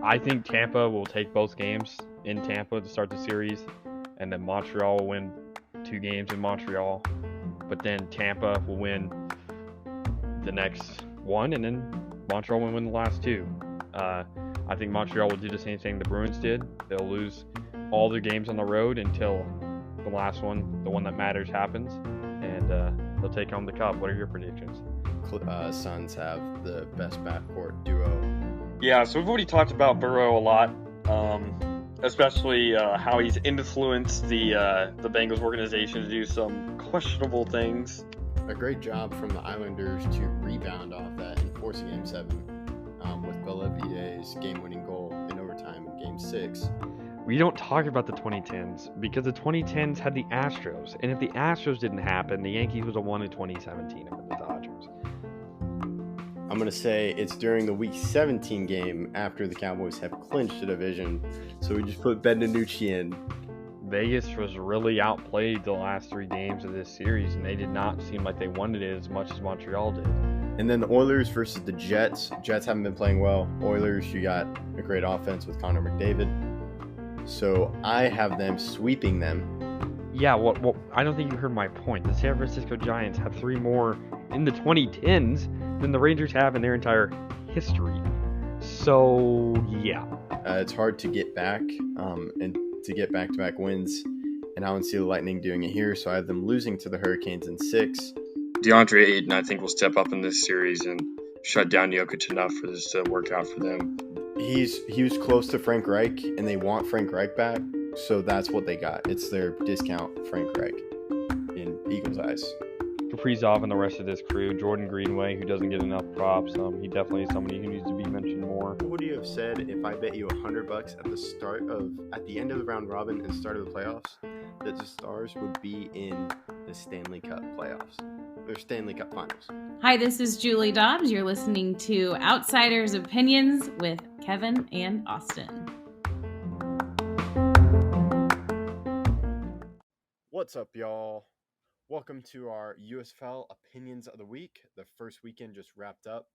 I think Tampa will take both games in Tampa to start the series, and then Montreal will win 2 games in Montreal. But then Tampa will win the next one, and then Montreal will win the last 2. I think Montreal will do the same thing the Bruins did. They'll lose all their games on the road until the last one, the one that matters, happens, and they'll take home the cup. What are your predictions? Suns have the best backcourt duo. Yeah, so we've already talked about Burrow a lot, especially how he's influenced the Bengals organization to do some questionable things. A great job from the Islanders to rebound off that and force a Game 7 with Bellavide's game-winning goal in overtime in Game 6. We don't talk about the 2010s because the 2010s had the Astros, and if the Astros didn't happen, the Yankees would have won in 2017 over the Dodgers. I'm going to say it's during the Week 17 game after the Cowboys have clinched the division, so we just put Bendinucci in. Vegas was really outplayed the last 3 games of this series, and they did not seem like they wanted it as much as Montreal did. And then the Oilers versus the Jets. Jets haven't been playing well. Oilers, you got a great offense with Connor McDavid. So I have them sweeping them. Yeah, well, I don't think you heard my point. The San Francisco Giants have 3 more in the 2010s than the Rangers have in their entire history. So, yeah. It's hard to get back and to get back-to-back wins. And I don't see the Lightning doing it here, so I have them losing to the Hurricanes in 6. DeAndre Ayton, I think, will step up in this series and shut down Jokic enough for this to work out for them. He was close to Frank Reich, and they want Frank Reich back, so that's what they got. It's their discount Frank Reich in Eagles' eyes. Kaprizov and the rest of this crew, Jordan Greenway, who doesn't get enough props, he definitely is somebody who needs to be mentioned more. What would you have said if I bet you $100 at the end of the round robin and start of the playoffs that the Stars would be in the Stanley Cup playoffs? Or Stanley Cup Finals. Hi, this is Julie Dobbs. You're listening to Outsiders Opinions with Kevin and Austin. What's up, y'all? Welcome to our USFL Opinions of the Week. The first weekend just wrapped up,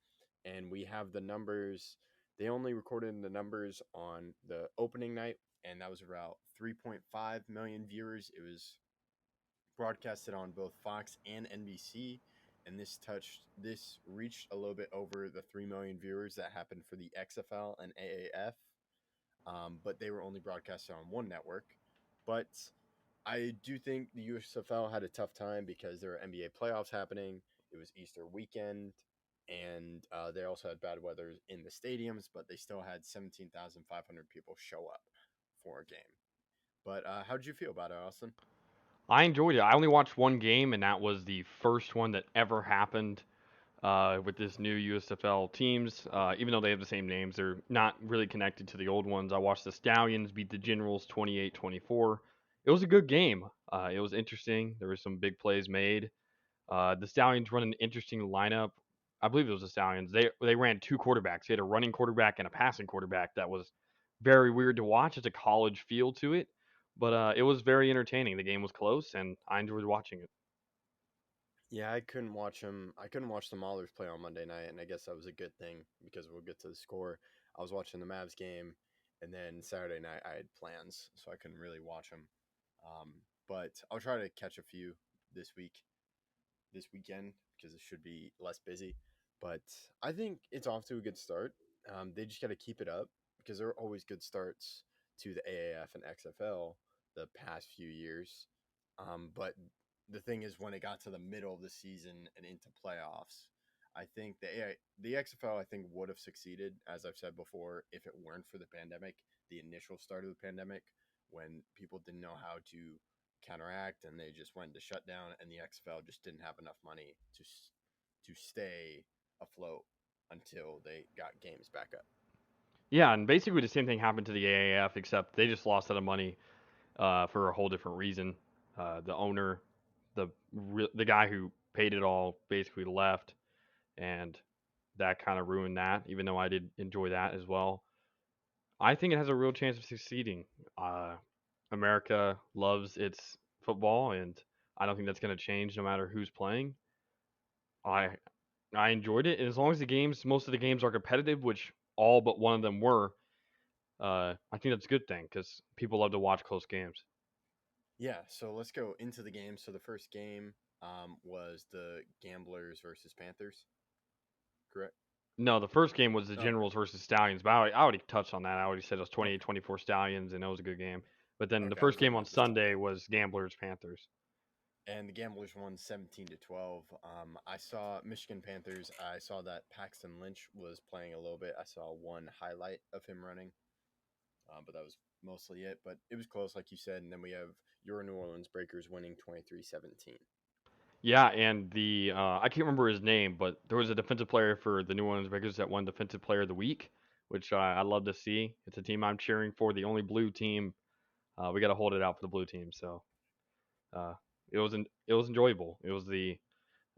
and we have the numbers. They only recorded the numbers on the opening night, and that was about 3.5 million viewers. It was broadcasted on both Fox and NBC, and this reached a little bit over the 3 million viewers that happened for the XFL and AAF, but they were only broadcasted on one network. But I do think the USFL had a tough time because there were NBA playoffs happening. It was Easter weekend, and they also had bad weather in the stadiums, but they still had 17,500 people show up for a game. But how did you feel about it, Austin? I enjoyed it. I only watched one game, and that was the first one that ever happened with this new USFL teams. Even though they have the same names, they're not really connected to the old ones. I watched the Stallions beat the Generals 28-24. It was a good game. It was interesting. There were some big plays made. The Stallions run an interesting lineup. I believe it was the Stallions. They ran 2 quarterbacks. They had a running quarterback and a passing quarterback. That was very weird to watch. It's a college feel to it. But it was very entertaining. The game was close, and I enjoyed watching it. Yeah, I couldn't watch them. I couldn't watch the Maulers play on Monday night, and I guess that was a good thing because we'll get to the score. I was watching the Mavs game, and then Saturday night I had plans, so I couldn't really watch them. But I'll try to catch a few this weekend, because it should be less busy. But I think it's off to a good start. They just got to keep it up because there are always good starts to the AAF and XFL the past few years. But the thing is, when it got to the middle of the season and into playoffs, I think the XFL, I think, would have succeeded, as I've said before, if it weren't for the pandemic, the initial start of the pandemic, when people didn't know how to counteract and they just went to shut down, and the XFL just didn't have enough money to stay afloat until they got games back up. Yeah, and basically the same thing happened to the AAF, except they just lost a lot of money for a whole different reason. The owner, the guy who paid it all, basically left, and that kind of ruined that, even though I did enjoy that as well. I think it has a real chance of succeeding. America loves its football, and I don't think that's going to change no matter who's playing. I enjoyed it, and as long as most of the games are competitive, which all but one of them were, I think that's a good thing because people love to watch close games. Yeah, so let's go into the game. So the first game was the Gamblers versus Panthers, correct? No, the first game was the Oh, Generals versus Stallions, but I already touched on that. I already said it was 28-24 Stallions, and it was a good game. But then the okay. I first was game looking on at the standings. Sunday was Gamblers Panthers. And the Gamblers won 17-12. I saw Michigan Panthers. I saw that Paxton Lynch was playing a little bit. I saw one highlight of him running, but that was mostly it. But it was close, like you said. And then we have your New Orleans Breakers winning 23-17. Yeah, and the I can't remember his name, but there was a defensive player for the New Orleans Breakers that won Defensive Player of the Week, which I love to see. It's a team I'm cheering for, the only blue team. We got to hold it out for the blue team. So uh, it was enjoyable. It was the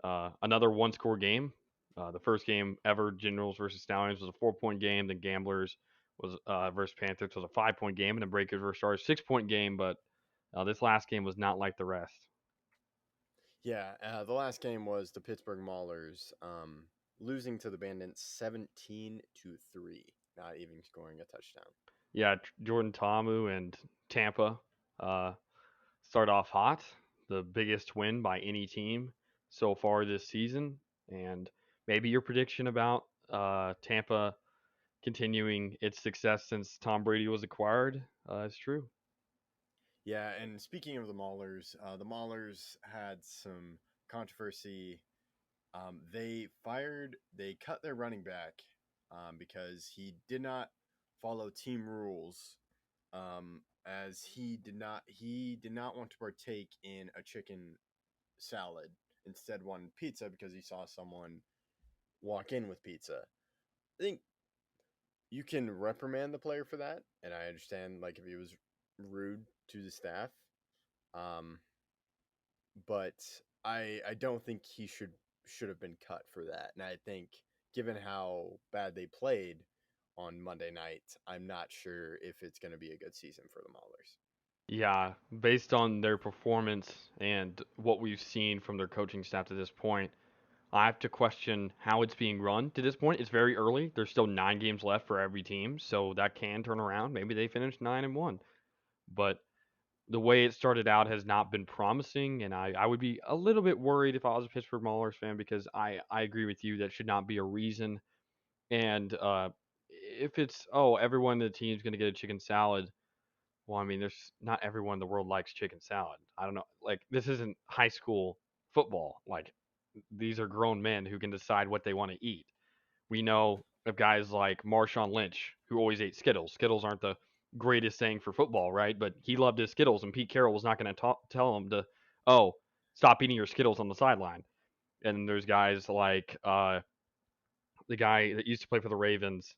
another one score game. The first game ever, Generals versus Stallions, was a 4 point game. Then Gamblers was versus Panthers was a 5 point game, and then Breakers versus Stars 6 point game. But this last game was not like the rest. Yeah, the last game was the Pittsburgh Maulers losing to the Bandits 17-3, not even scoring a touchdown. Yeah, Jordan Tamu and Tampa uh, start off hot. The biggest win by any team so far this season, and maybe your prediction about Tampa continuing its success since Tom Brady was acquired is true. Yeah, and speaking of the Maulers had some controversy. They cut their running back because he did not follow team rules. As he did not want to partake in a chicken salad. Instead, wanted pizza because he saw someone walk in with pizza. I think you can reprimand the player for that, and I understand like if he was rude to the staff. Um, but I don't think he should have been cut for that. And I think given how bad they played on Monday night, I'm not sure if it's going to be a good season for the Maulers. Yeah, based on their performance and what we've seen from their coaching staff to this point, I have to question how it's being run to this point. It's very early. There's still 9 games left for every team, so that can turn around. Maybe they finish 9-1. But the way it started out has not been promising, and I would be a little bit worried if I was a Pittsburgh Maulers fan because I agree with you that should not be a reason. And if it's, oh, everyone in the team's going to get a chicken salad, well, I mean, there's not everyone in the world likes chicken salad. I don't know. Like, this isn't high school football. Like, these are grown men who can decide what they want to eat. We know of guys like Marshawn Lynch who always ate Skittles. Skittles aren't the greatest thing for football, right? But he loved his Skittles, and Pete Carroll was not going to tell him to, oh, stop eating your Skittles on the sideline. And there's guys like the guy that used to play for the Ravens,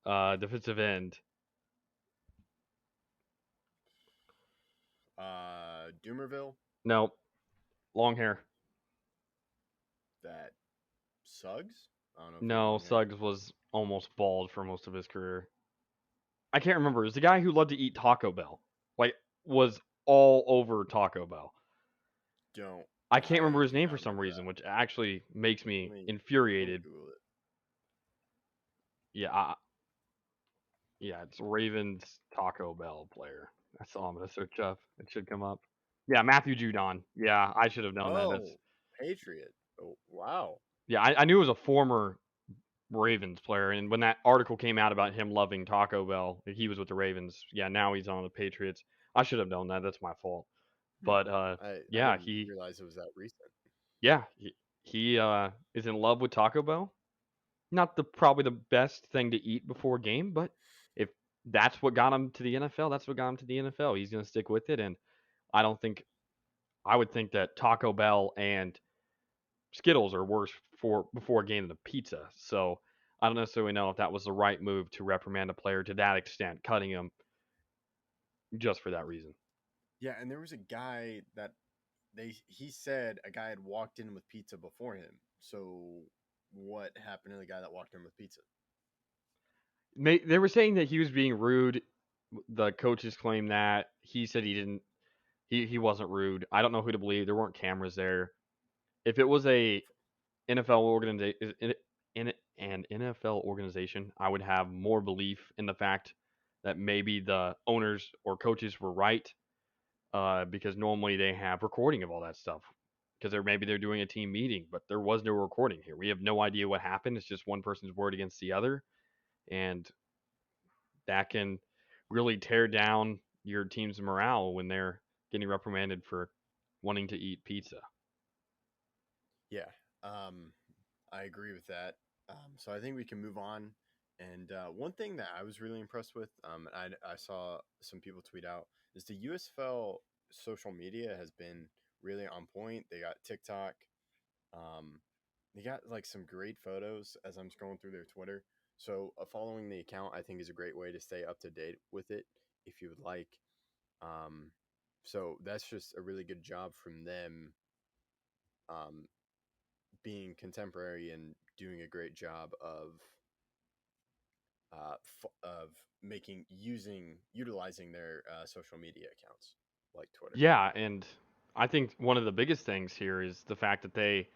defensive end. Doomerville, No, long hair. that Suggs. I don't know if he had No, long hair. Suggs was almost bald for most of his career. I can't remember. It was the guy who loved to eat Taco Bell. Like, was all over Taco Bell. Don't I can't remember his do name not for some remember reason, that. which actually makes me Let me infuriated. Google it. Yeah, yeah, it's Ravens Taco Bell player. That's all I'm gonna search up. It should come up. Yeah, Matthew Judon. Yeah, I should have known that. That's Oh, Patriot. Oh, wow. yeah. I knew it was a former Ravens player, and when that article came out about him loving Taco Bell, he was with the Ravens. Yeah, now he's on the Patriots. I should have known that. That's my fault. Hmm. But I yeah, didn't realize it was that recent. yeah, he is in love with Taco Bell. Not the probably the best thing to eat before a game, but if that's what got him to the NFL, that's what got him to the NFL. He's going to stick with it, and I don't think I would think that Taco Bell and Skittles are worse for before a game than pizza. So I don't necessarily know if that was the right move to reprimand a player to that extent, cutting him just for that reason. Yeah, and there was a guy that he said a guy had walked in with pizza before him. So what happened to the guy that walked in with pizza? They were saying that he was being rude. The coaches claim that he said he didn't. He wasn't rude. I don't know who to believe. There weren't cameras there. If it was a NFL organization in an NFL organization, I would have more belief in the fact that maybe the owners or coaches were right, because normally they have recording of all that stuff. Because maybe they're doing a team meeting, but there was no recording here. We have no idea what happened. It's just one person's word against the other, and that can really tear down your team's morale when they're getting reprimanded for wanting to eat pizza. Yeah, I agree with that. So I think we can move on. And one thing that I was really impressed with, and I saw some people tweet out, is the USFL social media has been really on point. They got TikTok. Um, they got like some great photos as I'm scrolling through their Twitter. So following the account, I think, is a great way to stay up to date with it if you would like. Um, so that's just a really good job from them, um, being contemporary and doing a great job of of utilizing their social media accounts like Twitter. Yeah, and I think one of the biggest things here is the fact that they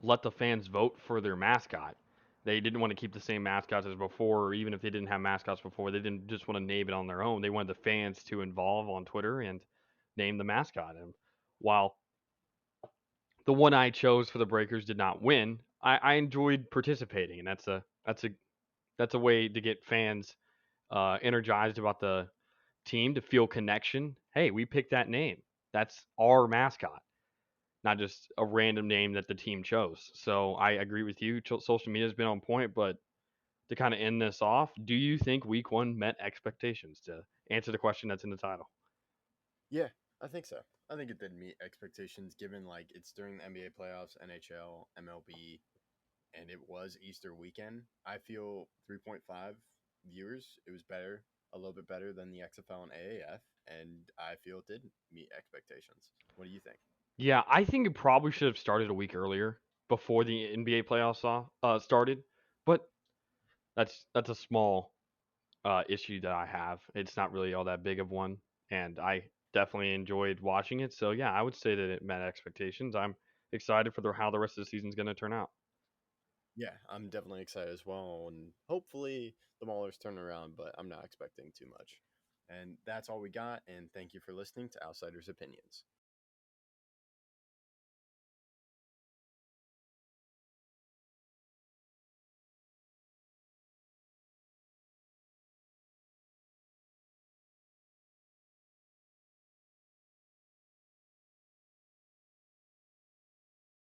let the fans vote for their mascot. They didn't want to keep the same mascots as before, or even if they didn't have mascots before, they didn't just want to name it on their own. They wanted the fans to involve on Twitter and name the mascot. And while the one I chose for the Breakers did not win, I enjoyed participating, and that's a way to get fans energized about the team, to feel connection. Hey, we picked that name. That's our mascot, not just a random name that the team chose. So I agree with you. Social media has been on point, but to kind of end this off, do you think Week One met expectations? To answer the question that's in the title. Yeah, I think so. I think it did meet expectations given like it's during the NBA playoffs, NHL, MLB, and it was Easter weekend. I feel 3.5 viewers. It was better, a little bit better than the XFL and AAF, and I feel it did meet expectations. What do you think? Yeah, I think it probably should have started a week earlier before the NBA playoffs started, but that's a small issue that I have. It's not really all that big of one, and I definitely enjoyed watching it. So yeah, I would say that it met expectations. I'm excited for how the rest of the season's going to turn out. Yeah, I'm definitely excited as well, and hopefully the Maulers turn around, but I'm not expecting too much. And that's all we got, and thank you for listening to Outsiders Opinions.